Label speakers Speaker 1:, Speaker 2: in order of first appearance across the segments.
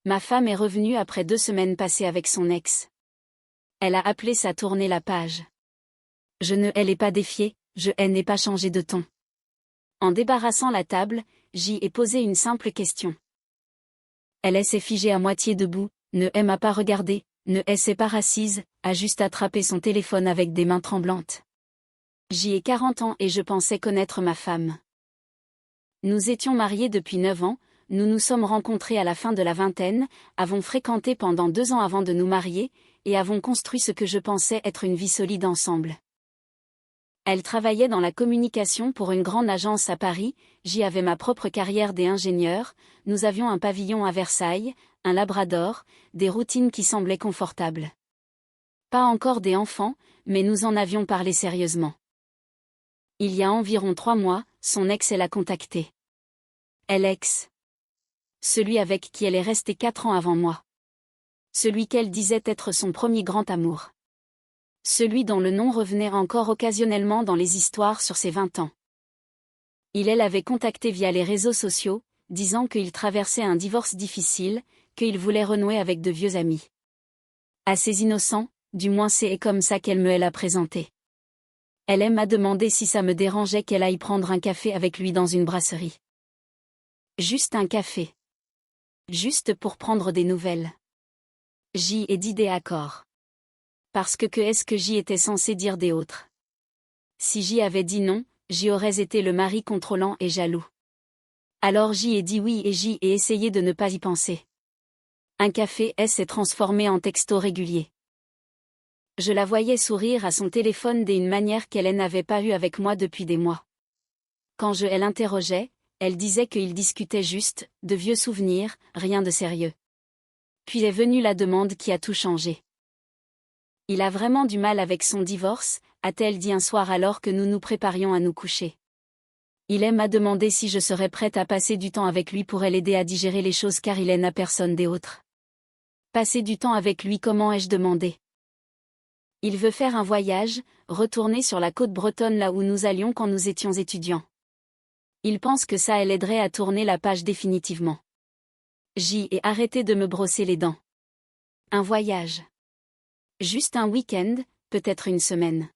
Speaker 1: Ma femme est revenue après 2 semaines passées avec son ex. Elle a appelé ça tourner la page. Je ne l'ai pas défiée, je n'ai pas changé de ton. En débarrassant la table, j'y ai posé une simple question. Elle s'est figée à moitié debout, ne m'a pas regardé, ne s'est pas assise, a juste attrapé son téléphone avec des mains tremblantes. J'ai 40 ans et je pensais connaître ma femme. Nous étions mariés depuis 9 ans, nous nous sommes rencontrés à la fin de la vingtaine, avons fréquenté pendant 2 ans avant de nous marier, et avons construit ce que je pensais être une vie solide ensemble. Elle travaillait dans la communication pour une grande agence à Paris, j'y avais ma propre carrière d'ingénieur, nous avions un pavillon à Versailles, un labrador, des routines qui semblaient confortables. Pas encore des enfants, mais nous en avions parlé sérieusement. Il y a environ 3 mois, son ex l'a contactée. Ex. Celui avec qui elle est restée 4 ans avant moi. Celui qu'elle disait être son premier grand amour. Celui dont le nom revenait encore occasionnellement dans les histoires sur ses 20 ans. Elle l'avait contacté via les réseaux sociaux, disant qu'il traversait un divorce difficile, qu'il voulait renouer avec de vieux amis. Assez innocent, du moins c'est comme ça qu'elle me l'a présenté. Elle m'a demandé si ça me dérangeait qu'elle aille prendre un café avec lui dans une brasserie. Juste un café. Juste pour prendre des nouvelles. J'y ai dit des accords. Parce que est-ce que j'y étais censé dire des autres? Si j'y avais dit non, j'y aurais été le mari contrôlant et jaloux. Alors j'y ai dit oui et j'y ai essayé de ne pas y penser. Un café s'est transformé en texto régulier. Je la voyais sourire à son téléphone d'une manière qu'elle n'avait pas eue avec moi depuis des mois. Quand je l'interrogeais, elle disait qu'il discutait juste, de vieux souvenirs, rien de sérieux. Puis est venue la demande qui a tout changé. Il a vraiment du mal avec son divorce, a-t-elle dit un soir alors que nous nous préparions à nous coucher. Il m'a demandé si je serais prête à passer du temps avec lui pour l'aider à digérer les choses car il n'a personne d'autre. Passer du temps avec lui, comment ai-je demandé? Il veut faire un voyage, retourner sur la côte bretonne là où nous allions quand nous étions étudiants. Il pense que ça l'aiderait à tourner la page définitivement. J'y ai arrêté de me brosser les dents. Un voyage. Juste un week-end, peut-être une semaine.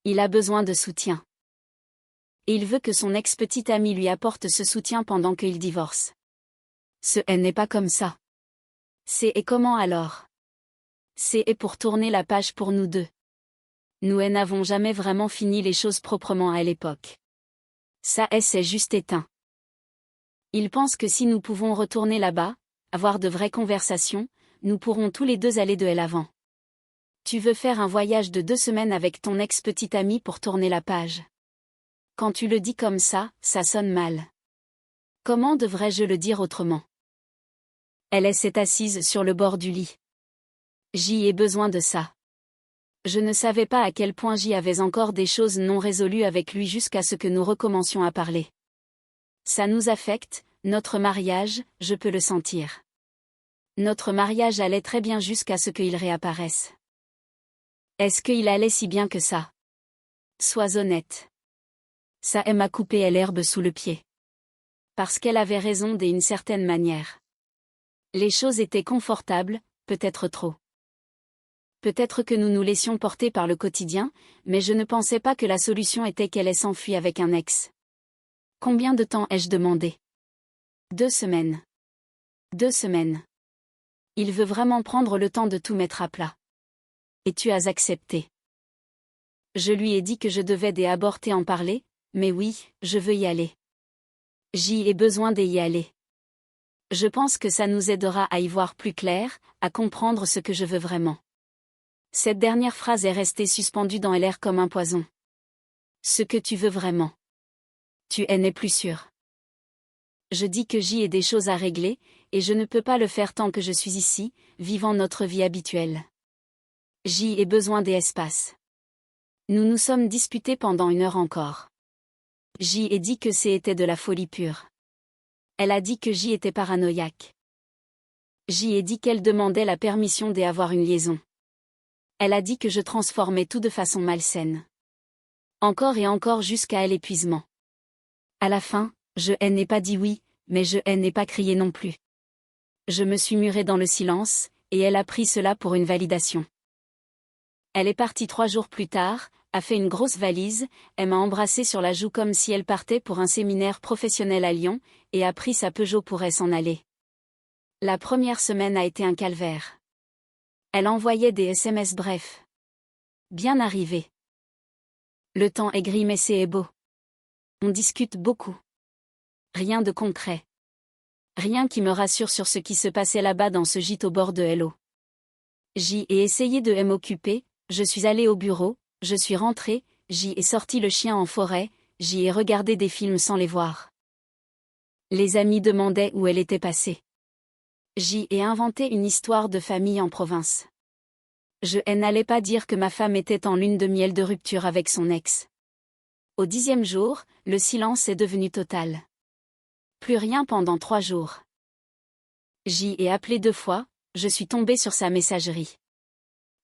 Speaker 1: Il a besoin de soutien. Et il veut que son ex-petite amie lui apporte ce soutien pendant qu'il divorce. N'est pas comme ça. Et comment alors? C'est pour tourner la page pour nous deux. Nous n'avons jamais vraiment fini les choses proprement à l'époque. Ça s'est juste éteint. Il pense que si nous pouvons retourner là-bas, avoir de vraies conversations, nous pourrons tous les deux aller de l'avant. Tu veux faire un voyage de 2 semaines avec ton ex-petite amie pour tourner la page. Quand tu le dis comme ça sonne mal. Comment devrais-je le dire autrement? Elle s'est assise sur le bord du lit. J'y ai besoin de ça. Je ne savais pas à quel point j'y avais encore des choses non résolues avec lui jusqu'à ce que nous recommencions à parler. Ça nous affecte, notre mariage, je peux le sentir. Notre mariage allait très bien jusqu'à ce qu'il réapparaisse. Est-ce qu'il allait si bien que ça? Sois honnête. Ça m'a coupé l'herbe sous le pied. Parce qu'elle avait raison d'une certaine manière. Les choses étaient confortables, peut-être trop. Peut-être que nous nous laissions porter par le quotidien, mais je ne pensais pas que la solution était qu'elle s'enfuie avec un ex. Combien de temps ai-je demandé? 2 semaines. 2 semaines. Il veut vraiment prendre le temps de tout mettre à plat. Et tu as accepté. Je lui ai dit que je devais aborder en parler, mais oui, je veux y aller. J'y ai besoin d'y aller. Je pense que ça nous aidera à y voir plus clair, à comprendre ce que je veux vraiment. Cette dernière phrase est restée suspendue dans l'air comme un poison. Ce que tu veux vraiment. Tu n'es plus sûr. Je dis que j'y ai des choses à régler, et je ne peux pas le faire tant que je suis ici, vivant notre vie habituelle. J'y ai besoin d'espace. Nous nous sommes disputés pendant 1 heure encore. J'y ai dit que c'était de la folie pure. Elle a dit que j'y étais paranoïaque. J'y ai dit qu'elle demandait la permission d'avoir une liaison. Elle a dit que je transformais tout de façon malsaine. Encore et encore jusqu'à l'épuisement. À la fin, je n'ai pas dit oui, mais je n'ai pas crié non plus. Je me suis murée dans le silence, et elle a pris cela pour une validation. Elle est partie 3 jours plus tard, a fait une grosse valise, elle m'a embrassée sur la joue comme si elle partait pour un séminaire professionnel à Lyon, et a pris sa Peugeot pour elle s'en aller. La première semaine a été un calvaire. Elle envoyait des SMS brefs. Bien arrivé. Le temps est gris mais c'est beau. On discute beaucoup. Rien de concret. Rien qui me rassure sur ce qui se passait là-bas dans ce gîte au bord de l'eau. J'y ai essayé de m'occuper, je suis allée au bureau, je suis rentrée, j'y ai sorti le chien en forêt, j'y ai regardé des films sans les voir. Les amis demandaient où elle était passée. J'y ai inventé une histoire de famille en province. Je n'allais pas dire que ma femme était en lune de miel de rupture avec son ex. Au 10e jour, le silence est devenu total. Plus rien pendant 3 jours. J'y ai appelé 2 fois, je suis tombée sur sa messagerie.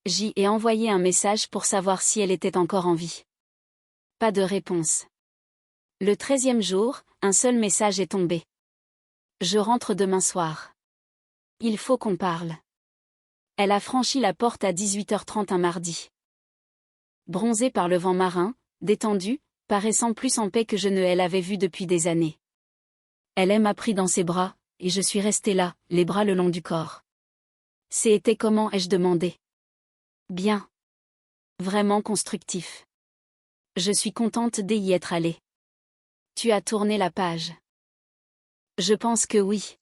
Speaker 1: J'y ai envoyé un message pour savoir si elle était encore en vie. Pas de réponse. Le 13e jour, un seul message est tombé. Je rentre demain soir. Il faut qu'on parle. Elle a franchi la porte à 18h30 un mardi. Bronzée par le vent marin, détendue, paraissant plus en paix que je ne l'avais vue depuis des années. Elle m'a pris dans ses bras, et je suis restée là, les bras le long du corps. C'était comment ai-je demandé? Bien. Vraiment constructif. Je suis contente d'y être allée. Tu as tourné la page. Je pense que oui.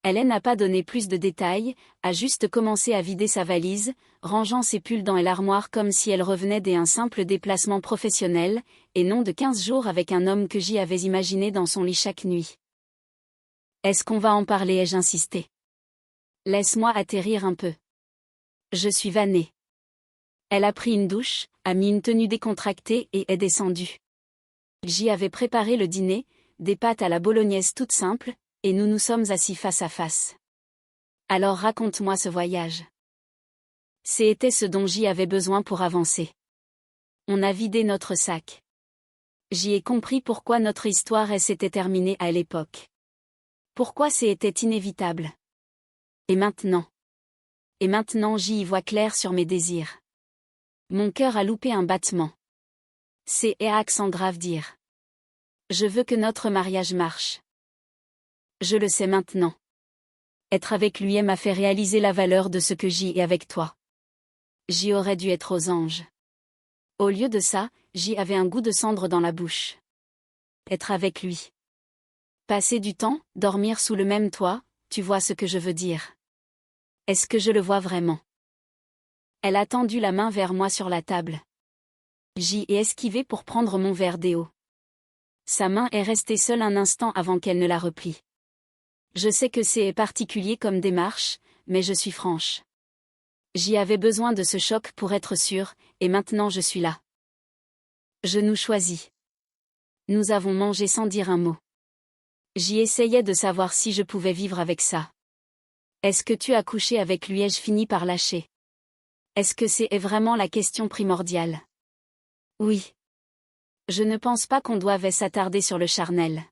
Speaker 1: Elle n'a pas donné plus de détails, a juste commencé à vider sa valise, rangeant ses pulls dans l'armoire comme si elle revenait d'un simple déplacement professionnel, et non de 15 jours avec un homme que j'y avais imaginé dans son lit chaque nuit. Est-ce qu'on va en parler? Ai-je insisté. Laisse-moi atterrir un peu. Je suis vannée. Elle a pris une douche, a mis une tenue décontractée et est descendue. J'y avais préparé le dîner, des pâtes à la bolognaise toutes simples, et nous nous sommes assis face à face. Alors raconte-moi ce voyage. C'était ce dont j'y avais besoin pour avancer. On a vidé notre sac. J'y ai compris pourquoi notre histoire s'était terminée à l'époque. Pourquoi c'était inévitable. Et maintenant? Et maintenant j'y vois clair sur mes désirs. Mon cœur a loupé un battement. C'est à accent grave dire. Je veux que notre mariage marche. Je le sais maintenant. Être avec lui m'a fait réaliser la valeur de ce que j'y ai avec toi. J'y aurais dû être aux anges. Au lieu de ça, j'y avais un goût de cendre dans la bouche. Être avec lui. Passer du temps, dormir sous le même toit, tu vois ce que je veux dire. Est-ce que je le vois vraiment? Elle a tendu la main vers moi sur la table. J'y ai esquivé pour prendre mon verre d'eau. Sa main est restée seule un instant avant qu'elle ne la replie. Je sais que c'est particulier comme démarche, mais je suis franche. J'y avais besoin de ce choc pour être sûre, et maintenant je suis là. Je nous choisis. Nous avons mangé sans dire un mot. J'y essayais de savoir si je pouvais vivre avec ça. Est-ce que tu as couché avec lui? Ai-je fini par lâcher? Est-ce que c'est vraiment la question primordiale? Oui. Je ne pense pas qu'on doive s'attarder sur le charnel.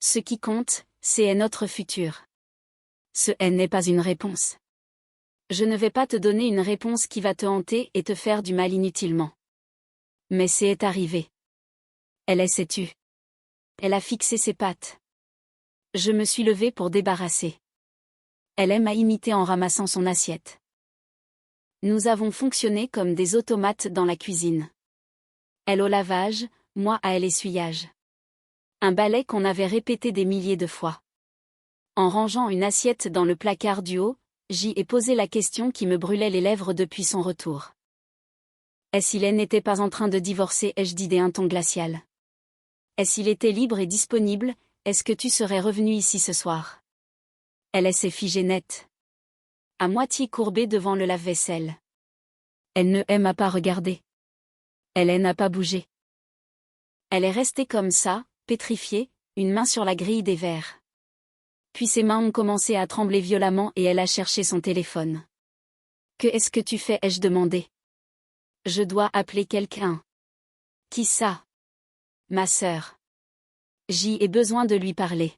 Speaker 1: Ce qui compte, c'est notre futur. Ce n'est pas une réponse. Je ne vais pas te donner une réponse qui va te hanter et te faire du mal inutilement. Mais c'est arrivé. Elle s'est tue. Elle a fixé ses pattes. Je me suis levée pour débarrasser. Elle m'a imité en ramassant son assiette. Nous avons fonctionné comme des automates dans la cuisine. Elle au lavage, moi à l'essuyage. Un balai qu'on avait répété des milliers de fois. En rangeant une assiette dans le placard du haut, j'y ai posé la question qui me brûlait les lèvres depuis son retour. Est-ce qu'il n'était pas en train de divorcer? Ai-je dit d'un ton glacial. Est-ce qu'il était libre et disponible? Est-ce que tu serais revenu ici ce soir? Elle s'est figée nette. À moitié courbée devant le lave-vaisselle. Elle ne m'a pas regardé. Elle n'a pas bougé. Elle est restée comme ça, pétrifiée, une main sur la grille des verres. Puis ses mains ont commencé à trembler violemment et elle a cherché son téléphone. Que est-ce que tu fais? Ai-je demandé. Je dois appeler quelqu'un. Qui ça? Ma sœur. J'y ai besoin de lui parler.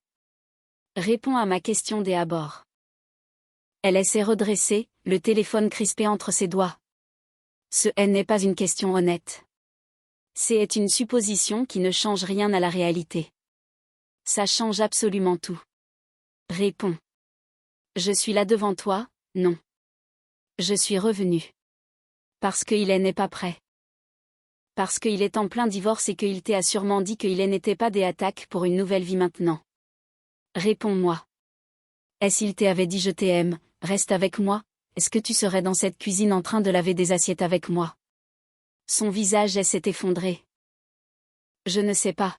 Speaker 1: Réponds à ma question dès abord. Elle s'est redressée, le téléphone crispé entre ses doigts. Ce n'est pas une question honnête. C'est une supposition qui ne change rien à la réalité. Ça change absolument tout. Réponds. Je suis là devant toi, non. Je suis revenu. Parce qu'il n'est pas prêt. Parce qu'il est en plein divorce et qu'il t'a sûrement dit qu'il n'était pas des attaques pour une nouvelle vie maintenant. Réponds-moi. Est-ce qu'il t'avait dit je t'aime, reste avec moi, est-ce que tu serais dans cette cuisine en train de laver des assiettes avec moi? Son visage s'est effondré. Je ne sais pas.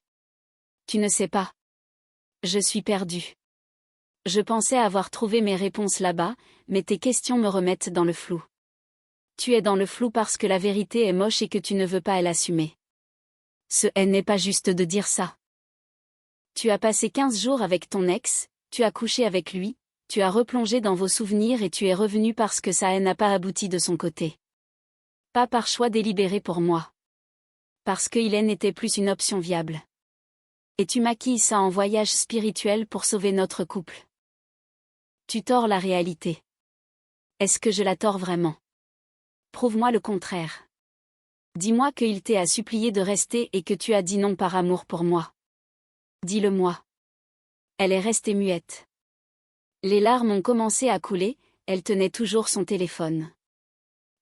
Speaker 1: Tu ne sais pas. Je suis perdu. Je pensais avoir trouvé mes réponses là-bas, mais tes questions me remettent dans le flou. Tu es dans le flou parce que la vérité est moche et que tu ne veux pas l'assumer. Ce n'est pas juste de dire ça. Tu as passé 15 jours avec ton ex, tu as couché avec lui, tu as replongé dans vos souvenirs et tu es revenu parce que ça n'a pas abouti de son côté. Pas par choix délibéré pour moi. Parce qu'il n'était plus une option viable. Et tu maquilles ça en voyage spirituel pour sauver notre couple. Tu tords la réalité. Est-ce que je la tords vraiment? Prouve-moi le contraire. Dis-moi qu'il t'a supplié de rester et que tu as dit non par amour pour moi. Dis-le-moi. Elle est restée muette. Les larmes ont commencé à couler, elle tenait toujours son téléphone.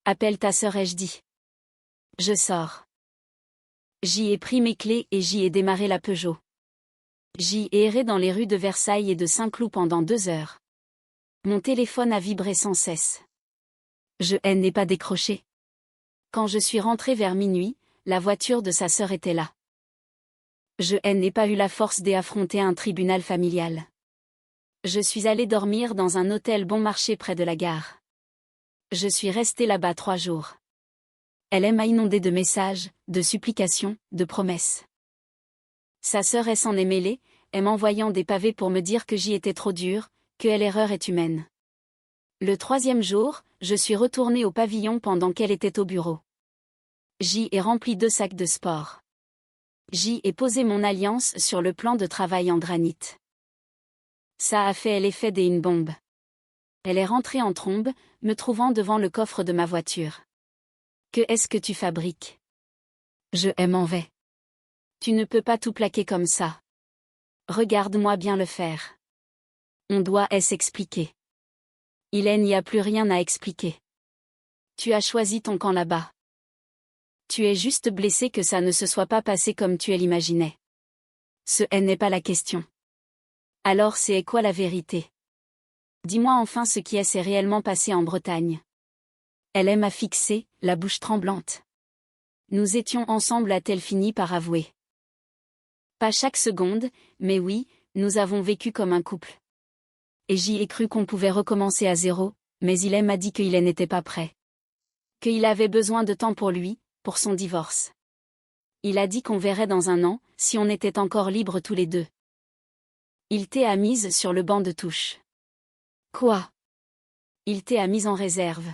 Speaker 1: Appelle ta sœur, ai-je dit. Je sors. J'y ai pris mes clés et j'y ai démarré la Peugeot. J'y ai erré dans les rues de Versailles et de Saint-Cloud pendant 2 heures. Mon téléphone a vibré sans cesse. Je n'ai pas décroché. Quand je suis rentré vers minuit, la voiture de sa sœur était là. Je n'ai pas eu la force d'affronter un tribunal familial. Je suis allé dormir dans un hôtel bon marché près de la gare. Je suis resté là-bas 3 jours. Elle m'a inondé de messages, de supplications, de promesses. Sa sœur s'en est mêlée, m'envoyant des pavés pour me dire que j'y étais trop dure, que l'erreur est humaine. Le 3e jour, je suis retourné au pavillon pendant qu'elle était au bureau. J'y ai rempli 2 sacs de sport. J'y ai posé mon alliance sur le plan de travail en granit. Ça a fait l'effet d'une bombe. Elle est rentrée en trombe, me trouvant devant le coffre de ma voiture. Que est-ce que tu fabriques? Je m'en vais. Tu ne peux pas tout plaquer comme ça. Regarde-moi bien le faire. On doit s'expliquer. Il n'y a plus rien à expliquer. Tu as choisi ton camp là-bas. Tu es juste blessé que ça ne se soit pas passé comme tu l'imaginais. Ce n'est pas la question. Alors c'est quoi la vérité? Dis-moi enfin ce qui s'est réellement passé en Bretagne. Elle m'a fixé, la bouche tremblante. Nous étions ensemble, a-t-elle fini par avouer. Pas chaque seconde, mais oui, nous avons vécu comme un couple. Et j'y ai cru qu'on pouvait recommencer à zéro, mais il m'a dit qu'il n'était pas prêt. Qu'il avait besoin de temps pour lui, pour son divorce. Il a dit qu'on verrait dans 1 an, si on était encore libres tous les deux. Il t'a mise sur le banc de touche. Quoi? Il t'a mise en réserve.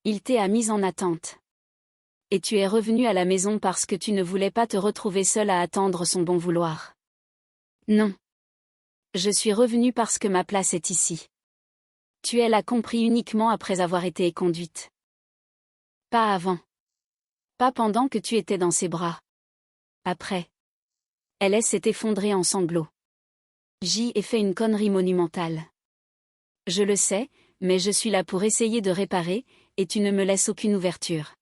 Speaker 1: Il t'a mise en attente. Et tu es revenu à la maison parce que tu ne voulais pas te retrouver seul à attendre son bon vouloir. Non. Je suis revenu parce que ma place est ici. Tu l'as compris uniquement après avoir été conduite. Pas avant. Pas pendant que tu étais dans ses bras. Après. Elle s'est effondrée en sanglots. J'y ai fait une connerie monumentale. Je le sais, mais je suis là pour essayer de réparer, et tu ne me laisses aucune ouverture.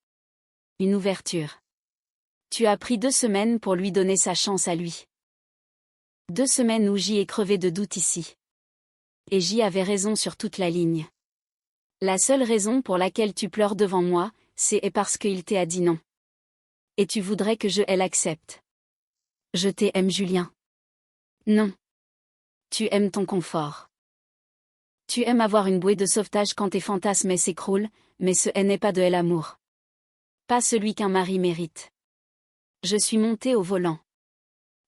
Speaker 1: Une ouverture. Tu as pris 2 semaines pour lui donner sa chance à lui. 2 semaines où j'y ai crevé de doute ici. Et j'y avais raison sur toute la ligne. La seule raison pour laquelle tu pleures devant moi, c'est parce qu'il t'a dit non. Et tu voudrais que je l'accepte. Je t'aime, Julien. Non. Tu aimes ton confort. Tu aimes avoir une bouée de sauvetage quand tes fantasmes s'écroulent, mais ce n'est pas de l'amour. Pas celui qu'un mari mérite. Je suis montée au volant.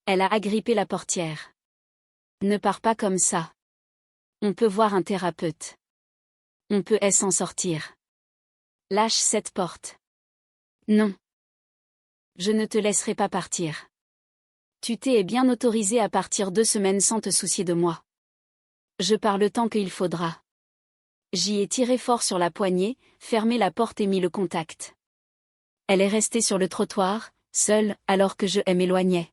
Speaker 1: Elle a agrippé la portière. Ne pars pas comme ça. On peut voir un thérapeute. On peut s'en sortir. Lâche cette porte. Non. Je ne te laisserai pas partir. Tu t'es bien autorisé à partir 2 semaines sans te soucier de moi. Je pars le temps qu'il faudra. J'y ai tiré fort sur la poignée, fermé la porte et mis le contact. Elle est restée sur le trottoir, seule, alors que je m'éloignais.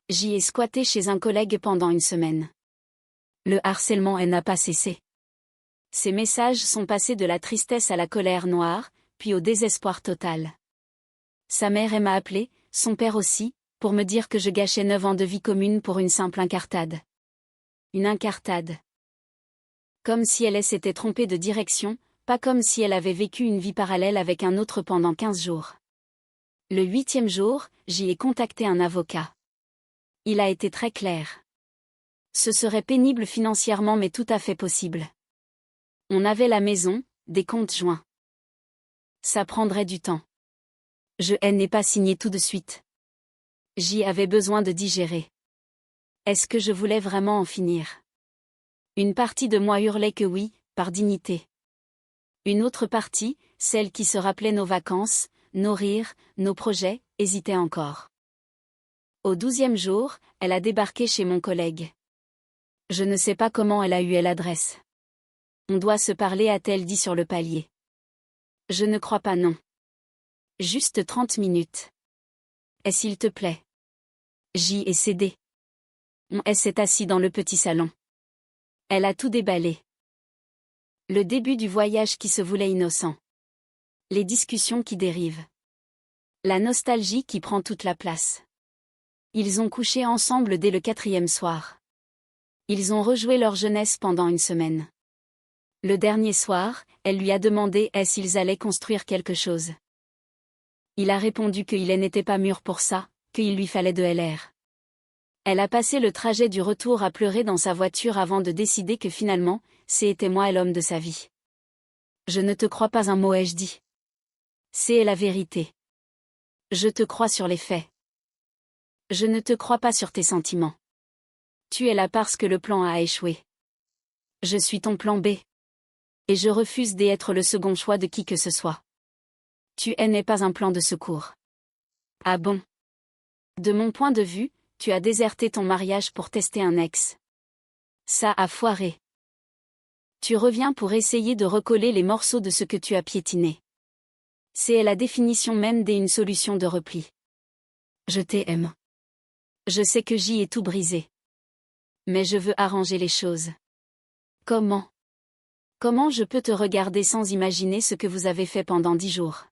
Speaker 1: J'y ai squatté chez un collègue pendant une semaine. Le harcèlement n'a pas cessé. Ces messages sont passés de la tristesse à la colère noire, puis au désespoir total. Sa mère m'a appelé, son père aussi, pour me dire que je gâchais 9 ans de vie commune pour une simple incartade. Une incartade. Comme si elle s'était trompée de direction, pas comme si elle avait vécu une vie parallèle avec un autre pendant 15 jours. Le 8e jour, j'y ai contacté un avocat. Il a été très clair. Ce serait pénible financièrement mais tout à fait possible. On avait la maison, des comptes joints. Ça prendrait du temps. Je n'ai pas signé tout de suite. J'y avais besoin de digérer. Est-ce que je voulais vraiment en finir? Une partie de moi hurlait que oui, par dignité. Une autre partie, celle qui se rappelait nos vacances, nos rires, nos projets, hésitait encore. Au 12e jour, elle a débarqué chez mon collègue. Je ne sais pas comment elle a eu l'adresse. On doit se parler, a-t-elle dit sur le palier. Je ne crois pas, non. Juste 30 minutes. Et s'il te plaît. J'y ai cédé. On s'est assis dans le petit salon. Elle a tout déballé. Le début du voyage qui se voulait innocent. Les discussions qui dérivent. La nostalgie qui prend toute la place. Ils ont couché ensemble dès le 4e soir. Ils ont rejoué leur jeunesse pendant une semaine. Le dernier soir, elle lui a demandé s'ils allaient construire quelque chose. Il a répondu qu'il n'était pas mûr pour ça, qu'il lui fallait de LR. Elle a passé le trajet du retour à pleurer dans sa voiture avant de décider que finalement, c'était moi l'homme de sa vie. Je ne te crois pas un mot, ai-je dit. C'est la vérité. Je te crois sur les faits. Je ne te crois pas sur tes sentiments. Tu es là parce que le plan a échoué. Je suis ton plan B. Et je refuse d'être le second choix de qui que ce soit. Tu n'es pas un plan de secours. Ah bon? De mon point de vue, tu as déserté ton mariage pour tester un ex. Ça a foiré. Tu reviens pour essayer de recoller les morceaux de ce que tu as piétiné. C'est la définition même d'une solution de repli. Je t'aime. Je sais que j'y ai tout brisé. Mais je veux arranger les choses. Comment? Comment je peux te regarder sans imaginer ce que vous avez fait pendant 10 jours?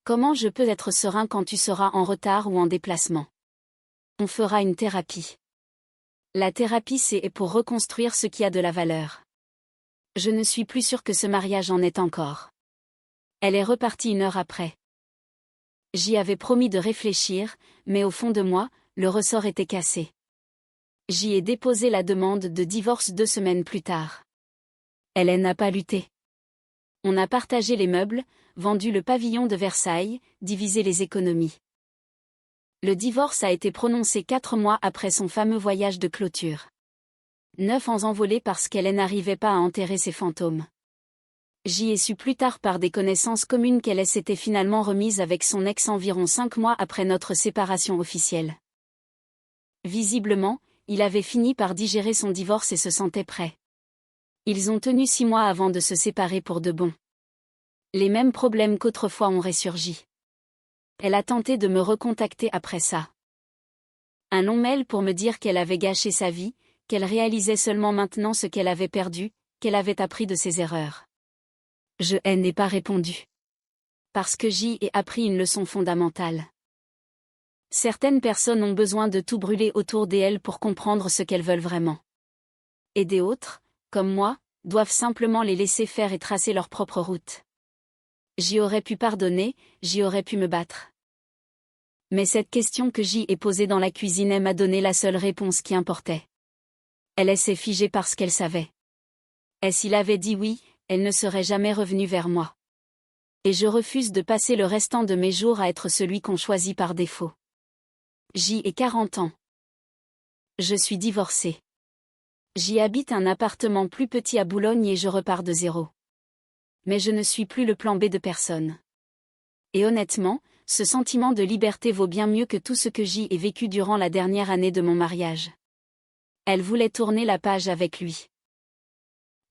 Speaker 1: Comment je peux être serein quand tu seras en retard ou en déplacement? On fera une thérapie. La thérapie, c'est pour reconstruire ce qui a de la valeur. Je ne suis plus sûre que ce mariage en est encore. Elle est repartie 1 heure après. J'y avais promis de réfléchir, mais au fond de moi, le ressort était cassé. J'y ai déposé la demande de divorce 2 semaines plus tard. Elle n'a pas lutté. On a partagé les meubles, vendu le pavillon de Versailles, divisé les économies. Le divorce a été prononcé 4 mois après son fameux voyage de clôture. 9 ans envolés parce qu'elle n'arrivait pas à enterrer ses fantômes. J'y ai su plus tard par des connaissances communes qu'elle s'était finalement remise avec son ex environ 5 mois après notre séparation officielle. Visiblement, il avait fini par digérer son divorce et se sentait prêt. Ils ont tenu 6 mois avant de se séparer pour de bon. Les mêmes problèmes qu'autrefois ont ressurgi. Elle a tenté de me recontacter après ça. Un long mail pour me dire qu'elle avait gâché sa vie, qu'elle réalisait seulement maintenant ce qu'elle avait perdu, qu'elle avait appris de ses erreurs. Je n'ai pas répondu. Parce que j'y ai appris une leçon fondamentale. Certaines personnes ont besoin de tout brûler autour d'elles pour comprendre ce qu'elles veulent vraiment. Et des autres, comme moi, doivent simplement les laisser faire et tracer leur propre route. J'y aurais pu pardonner, j'y aurais pu me battre. Mais cette question que j'y ai posée dans la cuisine m'a donné la seule réponse qui importait. Elle s'est figée parce qu'elle savait. Et s'il avait dit oui, elle ne serait jamais revenue vers moi. Et je refuse de passer le restant de mes jours à être celui qu'on choisit par défaut. J'y ai 40 ans. Je suis divorcée. J'y habite un appartement plus petit à Boulogne et je repars de zéro. Mais je ne suis plus le plan B de personne. Et honnêtement, ce sentiment de liberté vaut bien mieux que tout ce que j'y ai vécu durant la dernière année de mon mariage. Elle voulait tourner la page avec lui.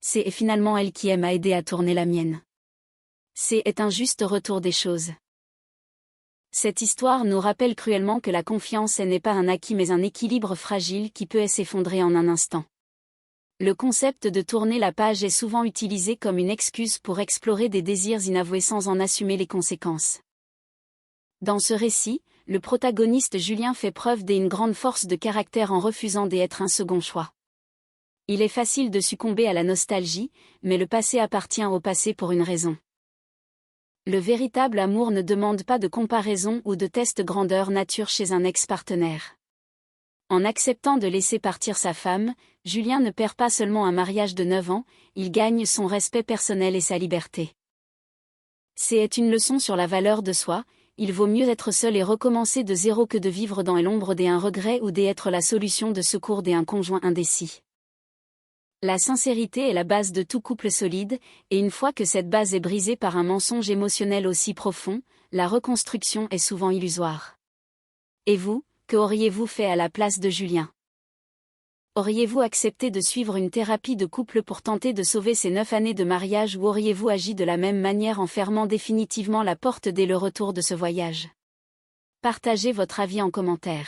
Speaker 1: C'est finalement elle qui m'a aidé à tourner la mienne. C'est un juste retour des choses. Cette histoire nous rappelle cruellement que la confiance n'est pas un acquis mais un équilibre fragile qui peut s'effondrer en un instant. Le concept de tourner la page est souvent utilisé comme une excuse pour explorer des désirs inavoués sans en assumer les conséquences. Dans ce récit, le protagoniste Julien fait preuve d'une grande force de caractère en refusant d'être un second choix. Il est facile de succomber à la nostalgie, mais le passé appartient au passé pour une raison. Le véritable amour ne demande pas de comparaison ou de test grandeur nature chez un ex-partenaire. En acceptant de laisser partir sa femme, Julien ne perd pas seulement un mariage de 9 ans, il gagne son respect personnel et sa liberté. C'est une leçon sur la valeur de soi, il vaut mieux être seul et recommencer de zéro que de vivre dans l'ombre d'un regret ou d'être la solution de secours d'un conjoint indécis. La sincérité est la base de tout couple solide, et une fois que cette base est brisée par un mensonge émotionnel aussi profond, la reconstruction est souvent illusoire. Et vous, que auriez-vous fait à la place de Julien? Auriez-vous accepté de suivre une thérapie de couple pour tenter de sauver ces 9 années de mariage ou auriez-vous agi de la même manière en fermant définitivement la porte dès le retour de ce voyage? Partagez votre avis en commentaire.